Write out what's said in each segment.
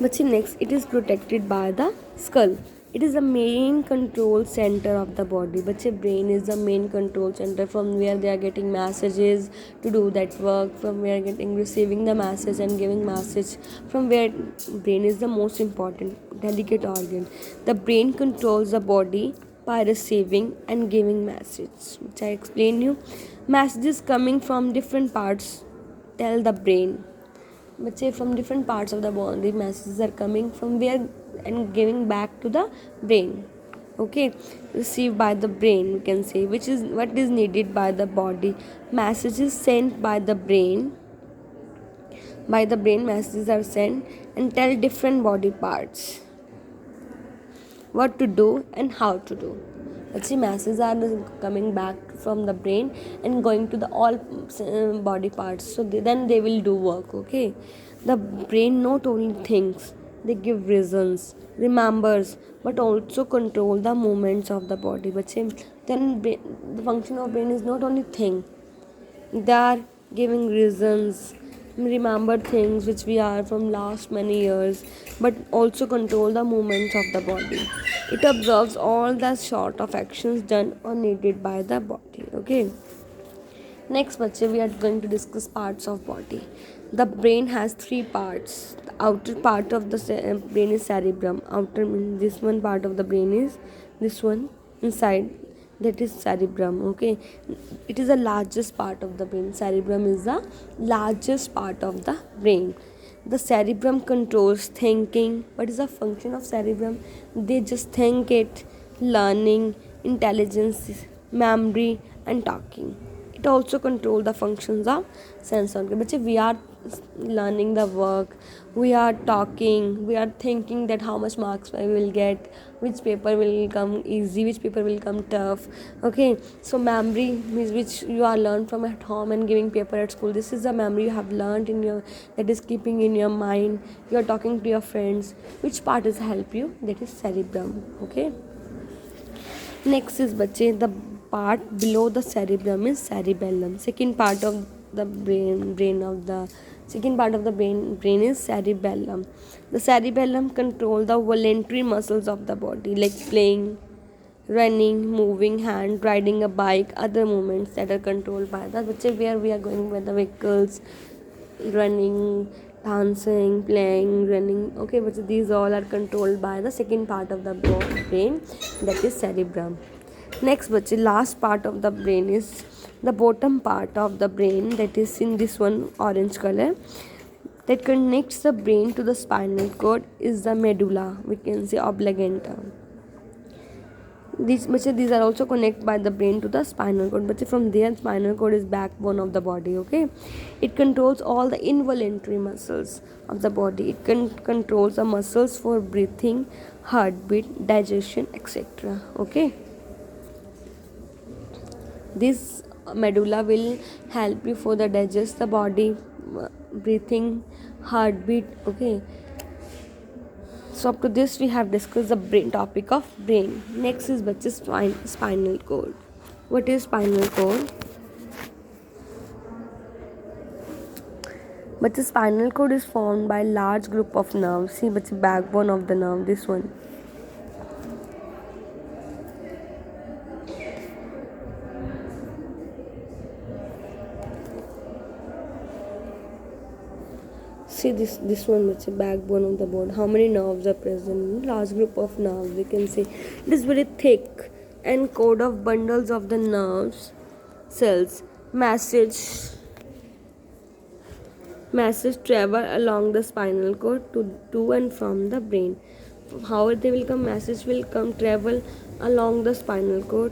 बच्चे next, it is protected by the skull. It is the main control center of the body. बच्चे brain is the main control center from where they are getting messages to do that work, from where getting receiving the message and giving message, from where brain is the most important delicate organ. The brain controls the body by receiving and giving message, which I explain you. Messages coming from different parts tell the brain. बच्चे from different parts of the body messages are coming from where and giving back to the brain. Okay, received by the brain, we can say, which is what is needed by the body. Messages sent by the brain messages are sent and tell different body parts what to do and how to do. Let's see, masses are coming back from the brain and going to the all body parts, so then they will do work. Okay, the brain not only thinks, they give reasons, remembers, but also control the movements of the body. But same, then the function of brain is not only think, they are giving reasons, remember things which we are from last many years, but also control the movements of the body. It observes all the sort of actions done or needed by the body. Okay, next bache, we are going to discuss parts of body. The brain has three parts. The outer part of the brain is cerebrum. Outer means this one part of the brain is this one, inside that is cerebrum. Okay, it is the largest part of the brain. Cerebrum is the largest part of the brain. The cerebrum controls thinking. What is the function of cerebrum? They just think it, learning, intelligence, memory and talking. It also controls the functions of sense organ. But we are learning the work, we are talking, we are thinking that how much marks I will get, which paper will come easy, which paper will come tough. Okay, so memory means which you are learned from at home and giving paper at school. This is the memory you have learned in your, that is keeping in your mind. You are talking to your friends. Which part is help you? That is cerebrum. Okay, next is bache, the part below the cerebrum is cerebellum. Second part of the brain is cerebellum. The cerebellum control the voluntary muscles of the body, like playing, running, moving hand, riding a bike, other movements that are controlled by the bache, where we are going with the vehicles, running, dancing, playing, running. Okay, but these all are controlled by the second part of the brain, that is cerebrum. Next bache, last part of the brain is the bottom part of the brain, that is in this one orange color, that connects the brain to the spinal cord, is the medulla, we can say oblongata. These are also connected by the brain to the spinal cord, but from there spinal cord is backbone of the body. Okay, it controls all the involuntary muscles of the body. It controls the muscles for breathing, heartbeat, digestion, etc. Okay, this medulla will help you for the digest the body, breathing, heartbeat. Okay, so up to this we have discussed the brain topic of brain. Next is bache spinal cord. What is spinal cord? But the spinal cord is formed by a large group of nerves. See, but the backbone of the nerve, this one. See this one, which is backbone of the bone. How many nerves are present? Large group of nerves, we can say. It is very thick and cord of bundles of the nerves cells. Message travel along the spinal cord to and from the brain. How they will come? Message will come travel along the spinal cord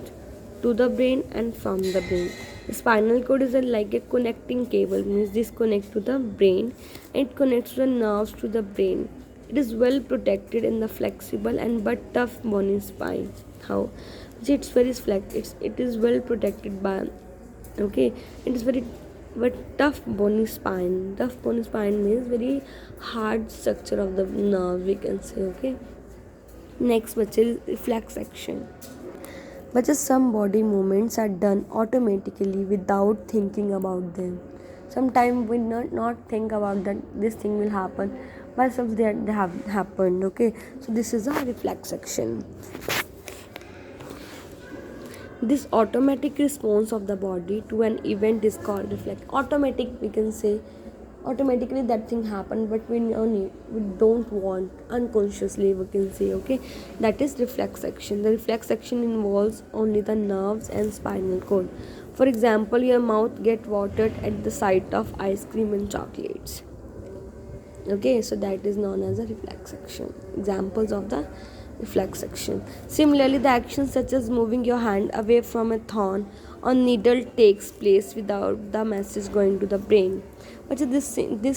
to the brain and from the brain. The spinal cord is like a connecting cable, means this connects to the brain and it connects the nerves to the brain. It is well protected in the flexible and but tough bony spine. How? It's very it is well protected by, okay, it is very but tough bony spine. Tough bony spine means very hard structure of the nerve, we can say. Okay, next which is reflex action. But just some body movements are done automatically without thinking about them. Sometimes we not think about that this thing will happen, by itself they have happened. Okay, so this is a reflex action. This automatic response of the body to an event is called reflex. Automatic, we can say, automatically that thing happened, but we don't want, unconsciously we can say. Okay, that is reflex action. The reflex action involves only the nerves and spinal cord. For example, your mouth get watered at the sight of ice cream and chocolates. Okay, so that is known as a reflex action. Examples of the reflex action. Similarly, the action such as moving your hand away from a thorn or needle takes place without the message going to the brain. But this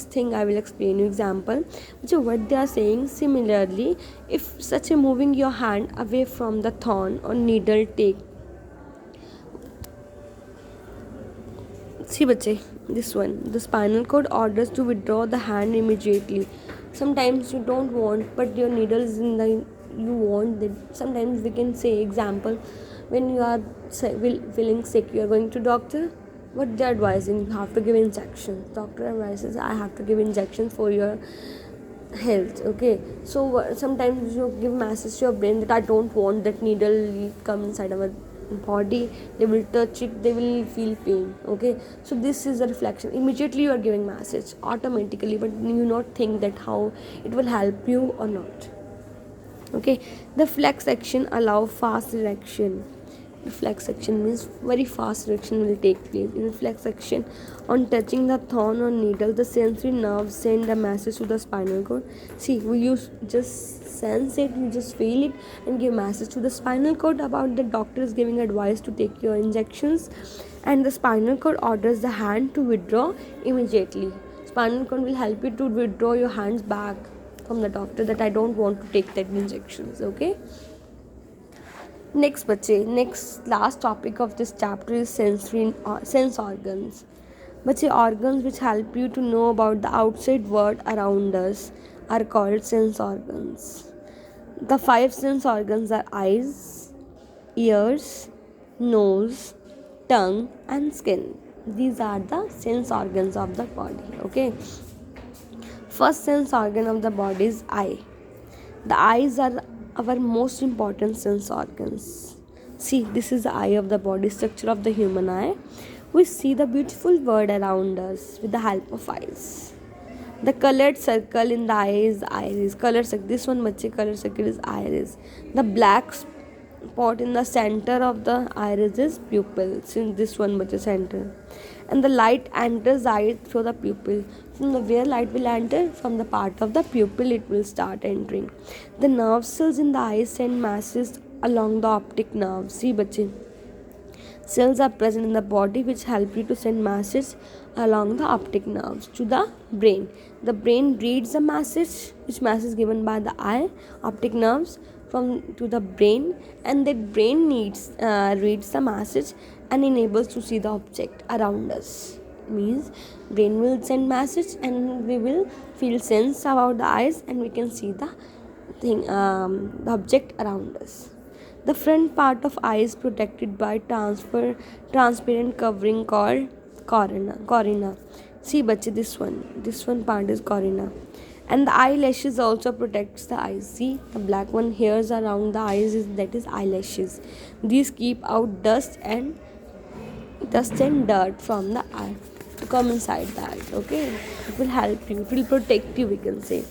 thing I will explain you. Example, what they are saying. Similarly, if such a moving your hand away from the thorn or needle take. See bache, this one. The spinal cord orders to withdraw the hand immediately. Sometimes you don't want, but your needle is in the, you want that. Sometimes we can say, example, when you are feeling sick, you are going to doctor. What they are advising, you have to give injections. Doctor advises, I have to give injections for your health. Okay, so sometimes you give message to your brain that I don't want that needle come inside our body. They will touch it, they will feel pain. Okay, so this is a reflection. Immediately you are giving message automatically, but you not think that how it will help you or not. Okay, the flex action allow fast reaction. Reflex action means very fast reaction will take place. In reflex action, on touching the thorn or needle, the sensory nerves send a message to the spinal cord. See, you just sense it, you just feel it, and give message to the spinal cord about the doctor is giving advice to take your injections, and the spinal cord orders the hand to withdraw immediately. Spinal cord will help you to withdraw your hands back from the doctor that I don't want to take that injections. Okay. Next last topic of this chapter is sense organs. Organs which help you to know about the outside world around us are called sense organs. The 5 sense organs are eyes, ears, nose, tongue and skin. These are the sense organs of the body. Okay. First sense organ of the body is eye. The eyes are our most important sense organs. See, this is the eye of the body, structure of the human eye. We see the beautiful world around us with the help of eyes. The colored circle in the eye is iris. This one color circle is iris. The black spot in the center of the iris is pupil. See, this one center. And the light enters the eye through the pupil. From the where light will enter, from the part of the pupil it will start entering. The nerve cells in the eye send messages along the optic nerve. See bache, cells are present in the body which help you to send message along the optic nerves to the brain. The brain reads the message, which message given by the eye, optic nerves from to the brain, and that brain reads the message and enables to see the object around us. Means brain will send message and we will feel sense about the eyes and we can see the thing, the object around us. The front part of eye is protected by transparent covering called cornea. See bache, this one part is cornea. And the eyelashes also protects the eyes. See, the black one hairs around the eyes that is eyelashes. These keep out dust and dirt from the eye to come inside the eye. Okay, it will help you, it will protect you, we can say.